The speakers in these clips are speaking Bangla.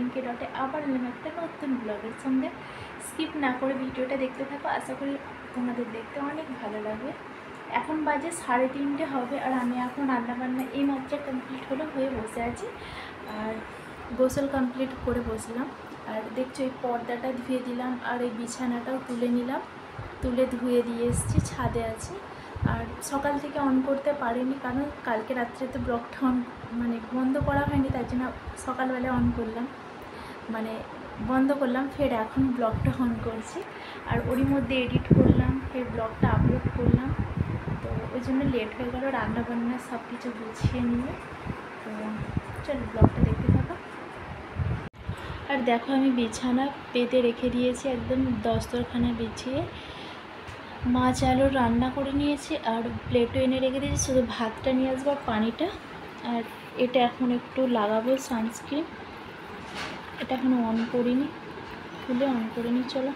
NK ডটে আবার এলাম একটা নতুন ব্লগের সঙ্গে। স্কিপ না করে ভিডিওটা দেখতে থাকো, আশা করি তোমাদের দেখতে অনেক ভালো লাগবে। এখন বাজে 3:30 হবে আর আমি এখন রান্নাবান্না এই মাত্র কমপ্লিট হয়ে বসে আছি। আর গোসল কমপ্লিট করে বসলাম। আর দেখছো এই পর্দাটা ধুয়ে দিলাম আর এই বিছানাটাও তুলে নিলাম, তুলে ধুয়ে দিয়ে এসেছি, ছাদে আছি। আর সকাল থেকে অন করতে পারিনি কারণ কালকে রাত্রে তো ব্লগটা বন্ধ করা হয়নি, তাই জন্য সকালবেলা অন করলাম, বন্ধ করলাম, ফের এখন ব্লগটা অন করছি। আর ওরই মধ্যে এডিট করলাম, ফের ব্লগটা আপলোড করলাম, তো ওই জন্য লেট হয়ে গেল রান্নাবান্না সব কিছু গুছিয়ে নিয়ে। তো চলো ব্লগটা দেখতে থাকো। আর দেখো আমি বিছানা পেতে রেখে দিয়েছি, একদম দস্তরখানা বিছিয়ে মাছ আলু রান্না করে নিয়েছি আর প্লেটও এনে রেখে দিয়েছি, শুধু ভাতটা নিয়ে আসবো আর পানিটা। আর এটা এখন একটু লাগাবো সানস্ক্রিন, এটা এখনও অন করিনি, খুলে অন করে নিই। চলো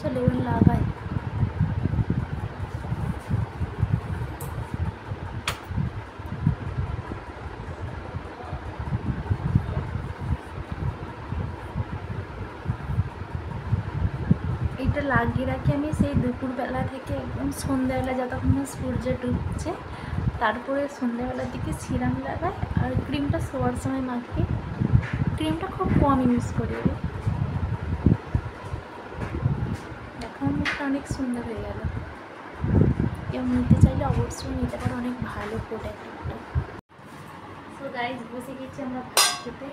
চলো এবার লাগাই। এটা লাগিয়ে রাখি আমি সেই দুপুরবেলা থেকে একদম সন্ধ্যাবেলা, যতক্ষণ না সূর্য ডুবছে, তারপরে সন্ধ্যাবেলার দিকে সিরাম লাগাই। আর ক্রিমটা শোয়ার সময় মাখি, ক্রিমটা খুব কম ইউজ করি। দেখো মুখটা অনেক সুন্দর হয়ে গেল। কেউ নিতে চাইলে অবশ্যই নিতে পারো, অনেক ভালো প্রোডাক্ট একটা। সো গাইজ বসে গেছি আমরা ভাত খেতে।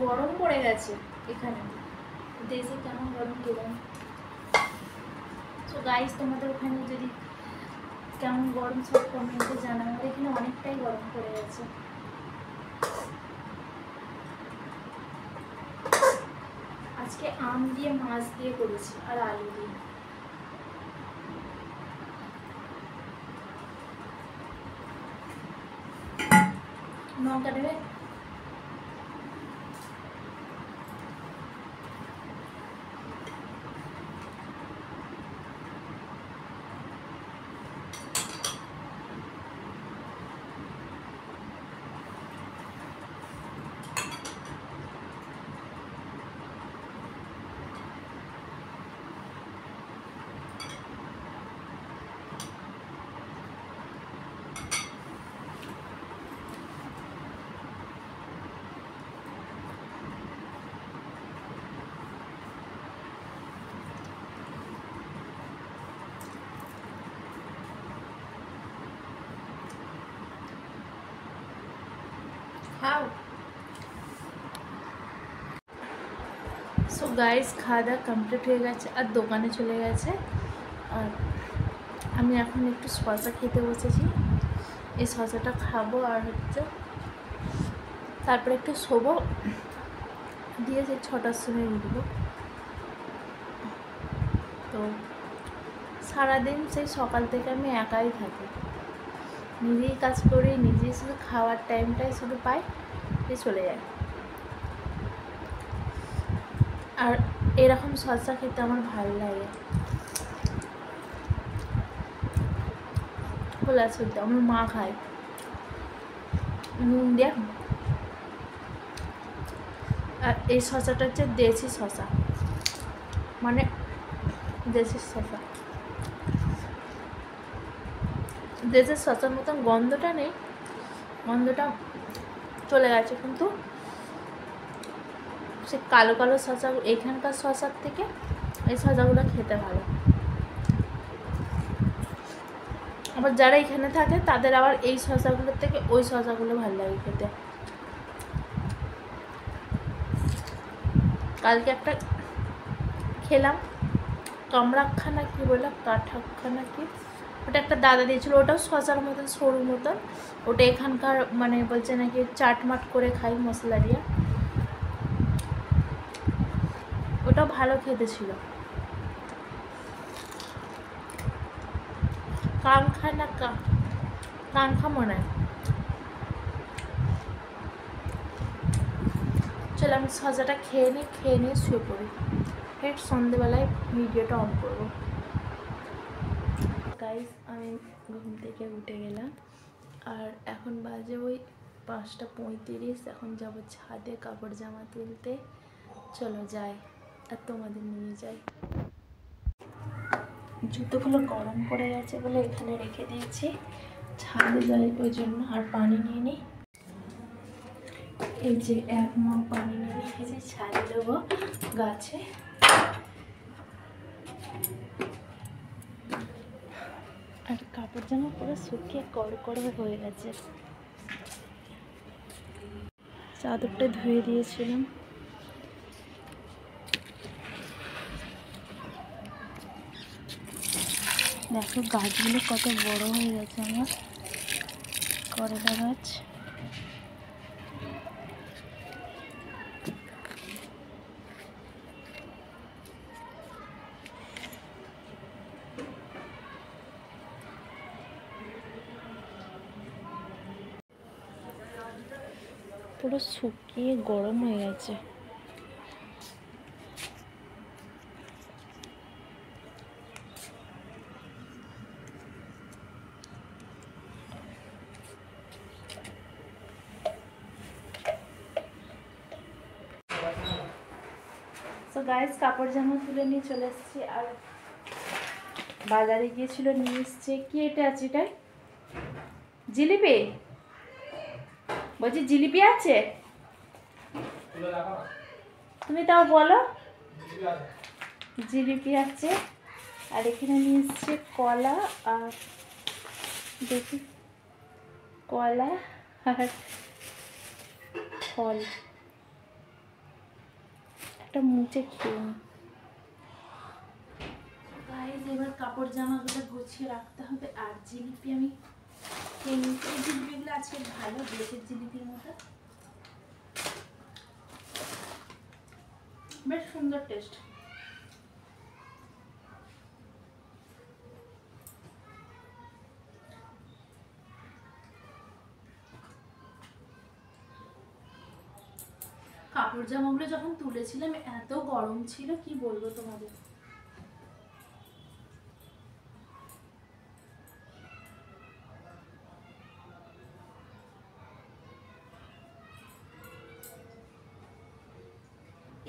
গরম পড়ে গেছে এখানে, দেশে কেমন গরম কে জানে। সো গাইজ তোমাদের ওখানে যদি কেমন গরম সব কমেন্টে জানা, আমাদের এখানে অনেকটাই গরম পড়ে গেছে। আজকে আম দিয়ে মাছ দিয়ে করেছি আর আলু দিয়ে। লঙ্কা দেবে? খাও। সো গাইস খাওয়া দাওয়া কমপ্লিট হয়ে গেছে আর দোকানে চলে গেছে। আর আমি এখন একটু শসা খেতে বসেছি, এই শসাটা খাবো আর তারপরে একটু শোবো, দিয়ে যে 6টার সময় উঠবো। তো সারাদিন সেই সকাল থেকে আমি একাই থাকি, নিজেই কাজ করি, নিজেই শুধু খাওয়ার টাইমটাই শুধু পাই, চলে যায়। আর এরকম শসা খেতে আমার ভালো লাগে, খোলা শুদ্ধ আমার মা খায় নুন দিয়ে। আর এই শসাটা হচ্ছে দেশি শসা, দেশি শসা, দেশের শসার মতন গন্ধটা নেই, গন্ধটা চলে গেছে, কিন্তু সে কালো কালো শসা এখানকার শসার থেকে এই শসাগুলো খেতে ভালো। আবার যারা এখানে থাকে তাদের আবার এই শসাগুলোর থেকে ওই শসাগুলো ভালো লাগে খেতে। কালকে একটা খেলাম, কামরাক্ষা কি বলে, কাঠাক্ষা কি, ওটা একটা দাদা দিয়েছিল, ওটাও শসার মতন সরু মতন। ওটা এখানকার বলছে নাকি চাটমাট করে খাই মশলা দিয়ে, ওটাও ভালো খেতে ছিল। কাঙ্খা না কাঙ্খা মনে হয়। চলো আমি সজাটা খেয়ে নিয়ে শুয়ে পড়ি, ফের সন্ধেবেলায় ভিডিওটা অন করবো। গাইস আমি ঘুম থেকে উঠে গেলাম, আর এখন বাজে ওই 5:35। এখন যাব ছাদে কাপড় জামা তুলতে। চলো যাই আর তোমাদের নিয়ে যাই। জুতোগুলো গরম পড়ে গেছে বলে এখানে রেখে দিয়েছি, ছাদে যাই ওই জন্য। আর পানি নিয়ে নিই, এই যে 1 মগ পানি নিয়ে রেখেছি, ছাদে দেবো গাছে। আর কাপড় জামা পুরো শুকিয়ে কড়কড় হয়ে গেছে। চাদরটা ধুয়ে দিয়েছিলাম। দেখো গাছগুলো কত বড় হয়ে গেছে আমার করলা গাছ। পুরো শুকিয়ে গরম হয়ে গেছে। তো গাইস কাপড় জামা তুলে নিয়ে চলে এসেছি, আর বাজারে গিয়েছিল নিয়ে এসছে। কি এটা আছে? এটাই জিলিপি, বলছি জিলিপি আছে? তুমি তাও বলো। জিলিপি আছে, আর এখানে নিয়ে এসছে কলা, আর দেখি কলা আর ফল। একটা মুচে খেয়ে গাইস, এবার কাপড় জামাগুলো গুছিয়ে রাখতে হবে। আর জিলিপি আমি এই জিলিপিগুলো আজকে ভালো, দেশের জিলিপির মতো বেশ সুন্দর টেস্ট। কাপড় জামাগুলো যখন তুলেছিলাম এত গরম ছিল, কি বলবো তোমাদের।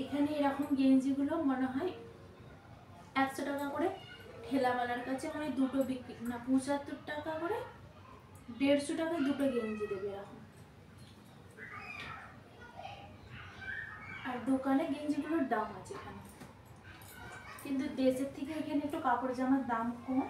এখানে এরকম গেঞ্জিগুলো মনে হয় 100 টাকা করে, ঠেলাওয়ালার কাছে মানে দুটো বিক্রি না, 75 টাকা করে, 150 টাকায় দুটো গেঞ্জি দেবে এরকম। আর দোকানে গেঞ্জিগুলোর দাম আছে এখানে, কিন্তু দেশের থেকে এখানে একটু কাপড় জামার দাম কম।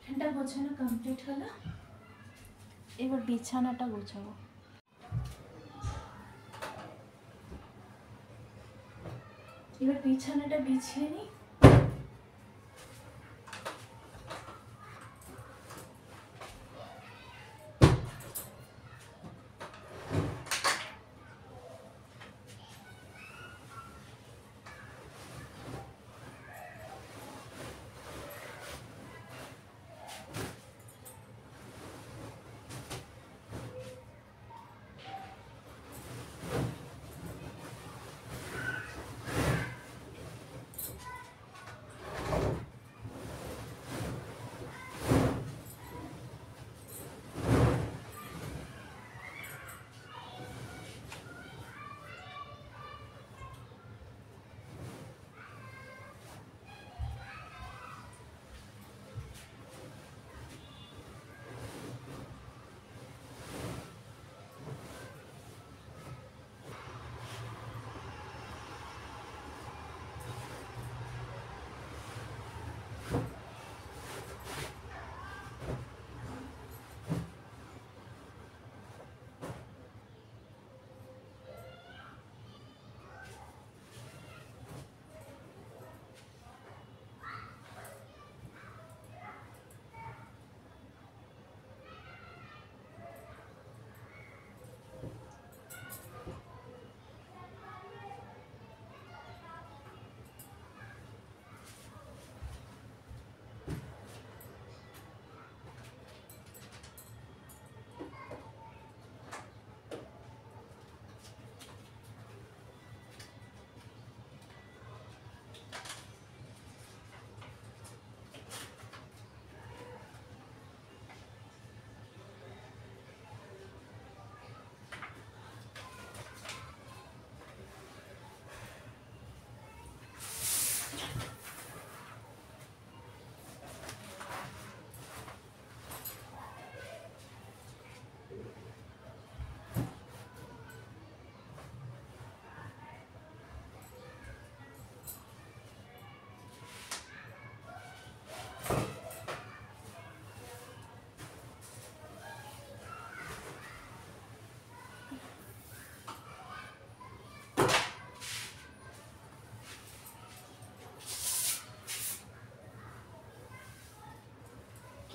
এখানটা গোছানো কমপ্লিট হলো, এবার বিছানাটা গোছাবো। এবার বিছানাটা বিছিয়ে নিই।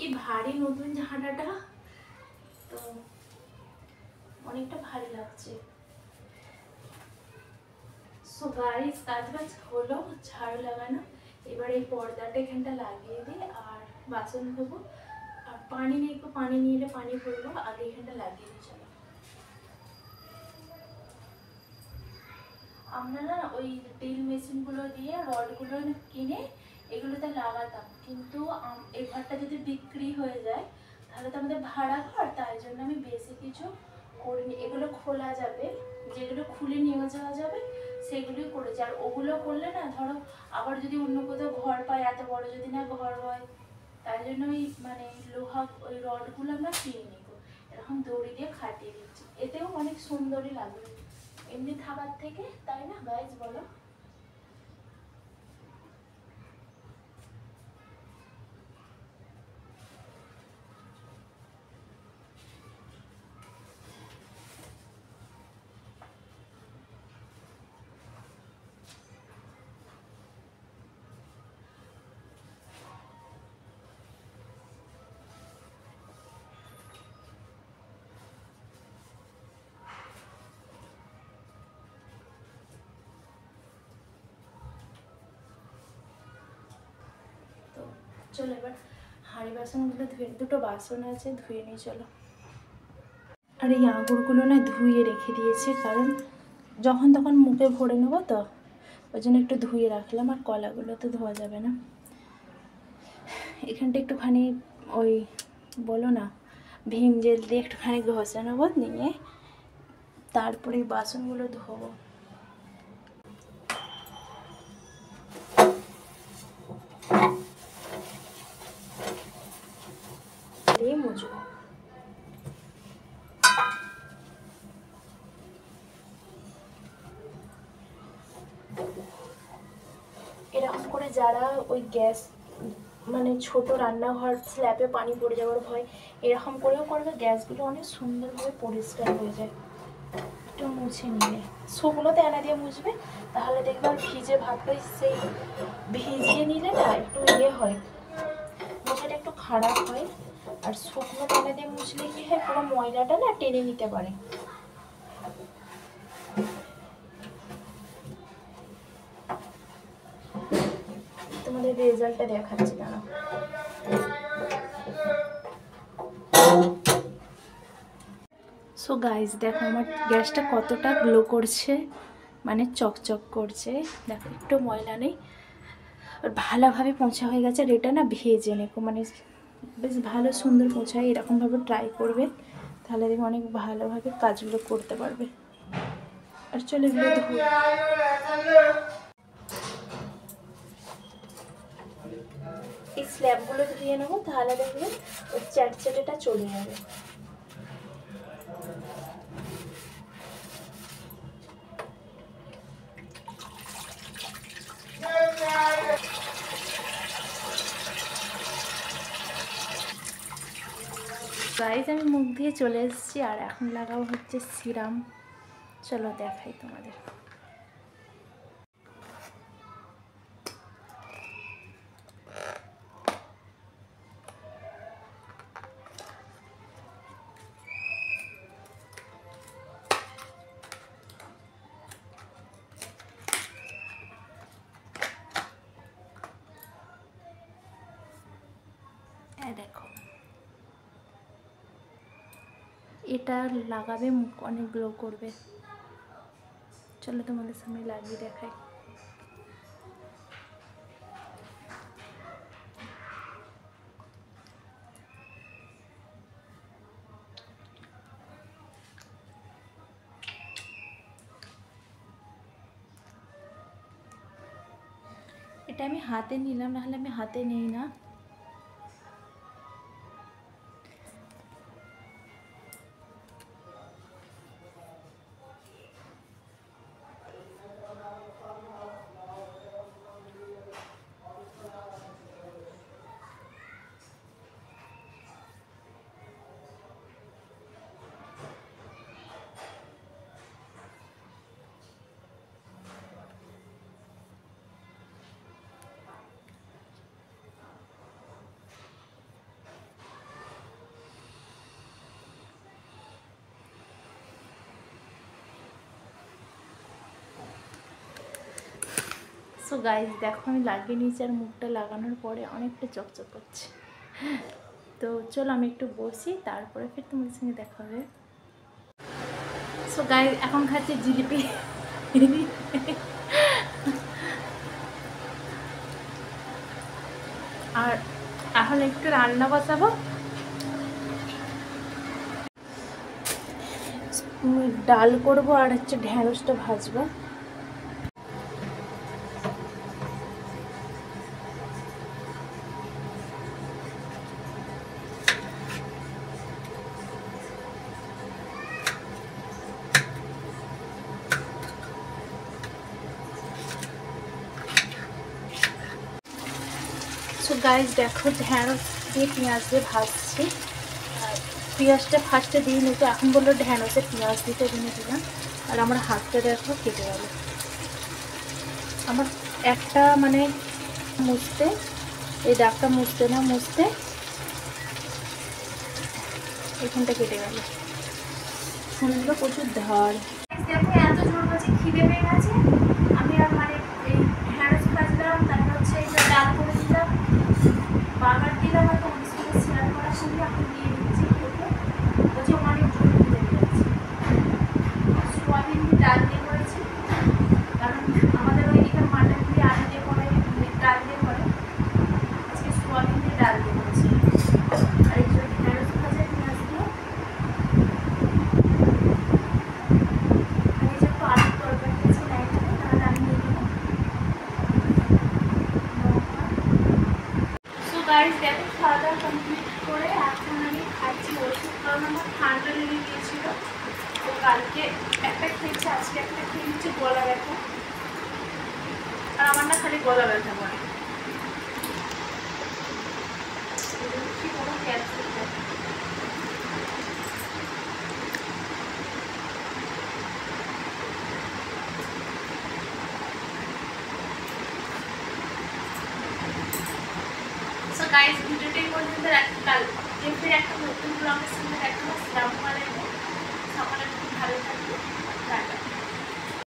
এই ভারী নতুন ঝাঁটাটা তো অনেকটা ভারী লাগছে। সো গাইস কাজ বাজ হলো, ঝাড়ু লাগানো, এবার এই পর্দাটা এখানটা লাগিয়ে দিই আর বাসন ধোবো। আর পানি নেই, একটু পানি নিয়ে এলে পানি ভরবো, আগে এখানটা লাগিয়ে দিই। চলো। আমরা না ওই ড্রিল মেশিনগুলো দিয়ে রডগুলো কিনে এগুলোতে লাগাতাম, কিন্তু এই ঘরটা যদি বিক্রি হয়ে যায় তাহলে তো আমাদের ভাড়া ঘর, তাই জন্য আমি বেশি কিছু করিনি। এগুলো খোলা যাবে, যেগুলো খুলে নিয়ে যাওয়া যাবে সেগুলোই করেছি। আর ওগুলো করলে না ধরো আবার যদি অন্য কোথাও ঘর পায়, এত বড় যদি না ঘর হয়, তাই জন্য ওই মানে লোহা ওই রডগুলো আমরা কিনে নিব, এরকম দড়ি দিয়ে খাটিয়ে দিচ্ছি। এতেও অনেক সুন্দরই লাগবে এমনি থাকার থেকে, তাই না গাইজ বলো? তো চলো এবার হাঁড়ি বাসনগুলো ধুয়ে, দুটো বাসন আছে ধুয়ে নিই চলো। আর এই আঙুরগুলো না ধুয়ে রেখে দিয়েছি, কারণ যখন তখন মুখে ভরে নেবো, তো ওই জন্য একটু ধুয়ে রাখলাম। আর কলাগুলো তো ধোয়া যাবে না। এখানটা একটুখানি ওই বলো না ভীম জেল দিয়ে একটুখানি ঘষে নেবো, নিয়ে তারপরে বাসনগুলো ধোবো। দিয়ে মুছবো। এরকম করে যারা ওই গ্যাস মানে ছোট রান্নাঘর স্ল্যাবে পানি পড়ে যাওয়ার ভয়, এরকম করেও করবে, গ্যাসগুলো অনেক সুন্দরভাবে পরিষ্কার হয়ে যায়। একটু মুছে নিলে শুকনোতে এনে দিয়ে মুছবে, তাহলে দেখবে আর ভিজে ভাববে, সেই ভিজিয়ে নিলে না একটু ইয়ে হয়, মোছাটা একটু খারাপ হয়। আর শুকনো এনে দিয়ে মুছলে কি হয়, পুরো ময়লাটা না টেনে নিতে পারে। তোমাদের রেজাল্টটা দেখাচ্ছি দাঁড়া। সো গাইজ দেখো আমার গ্যাসটা কতটা গ্লো করছে, মানে চকচক করছে। দেখো একটু ময়লা নেই, আর ভালোভাবে পোঁছা হয়ে গেছে। আর এটা না ভেজে নেবো, মানে বেশ ভালো সুন্দর পোঁছায়, এরকমভাবে ট্রাই করবে, তাহলে দেখবে অনেক ভালোভাবে কাজগুলো করতে পারবে। আর চলে এগুলো ধুয়ে এই স্ল্যাবগুলো ধুয়ে নেবো, তাহলে দেখবে ওই চ্যাটচ্যাটেটা চলে যাবে। গাইজ আমি মুখ দিয়ে চলে এসেছি, আর এখন লাগাবো হচ্ছে সিরাম। চলো দেখাই তোমাদের। দেখো এটা লাগাবে, মুখ অনেক গ্লো করবে। চলো তোমাদের সামনে লাগিয়ে দেখাই। এটা আমি হাতে নিলাম, নাহলে আমি হাতে নিই না। সো গাইজ দেখো আমি লাগিয়ে নিয়েছি, আর মুখটা লাগানোর পরে অনেকটা চকচক করছে। তো চলো আমি একটু বসি, তারপরে ফির তোমাদের সঙ্গে দেখা হবে। সো গাইজ এখন খাচ্ছি জিলিপি। আর এখন একটু রান্না বসাবো, ডাল করব আর হচ্ছে ঢ্যাঁড়সটা ভাজবো। সো গাইজ দেখো ঢ্যাঁড়স দিয়ে পেঁয়াজ দিয়ে ভাজছি। পেঁয়াজটা ফার্স্টে দিয়ে নিতে, এখন বললো ঢ্যাঁড়সে পেঁয়াজ দিতে দিলাম। আর আমার হাতটা দেখো কেটে গেল, আমার একটা মানে মুছতে, এই দাগটা মুছতে না মুছতে এখানটা কেটে গেল। ফুলগুলো প্রচুর ধার। দেখো এত জোর কাছে খিদে পেয়ে গেছে, আমি আর মানে এই ঢ্যাঁড়স ভাজলাম, তারপর হচ্ছে এই ডাল করে দিলাম, বাগার দিলাম, আর তোমাদের সঙ্গে শেয়ার করার সঙ্গে এখন দিয়ে দিচ্ছি খেতে। বলছে অনেক জোর খিদে পেয়ে গেছে। সোয়াবিন দিয়ে ডাল দিয়ে করেছি, কারণ আমাদের ওইদিকে মাটন দিয়ে আলু দিয়ে করে, ডাল দিয়ে করে, আজকে সোয়াবিন দিয়ে ডাল দিয়ে করেছি। আর এই জন্য ঢ্যাঁড়স ভাজা পেঁয়াজ দিয়ে, আর এই যে একটু আলুর তরকারি দিয়েছি না এখানে, তাহলে আমি দিয়ে দেবো। সো গাইস দেখো খাওয়া দাওয়া কমপ্লিট করে এখন আমি খাচ্ছি ওষুধ, কারণ আমার ঠান্ডা লেগে গিয়েছিল। তো কালকে একটা খেয়েছি, আজকে একটা খেয়ে নিচ্ছে গলা ব্যথা। আর আমার না খালি গলা ব্যথা করে, কি কোনো ক্যান্সার নেই। সো গাইস ভিডিওটাই পর্যন্ত রাখি, কালকে ফির একটা নতুন ব্লগের সঙ্গে দেখা হবে। আসসালামু আলাইকুম, সকলে খুব ভালো থাকবে।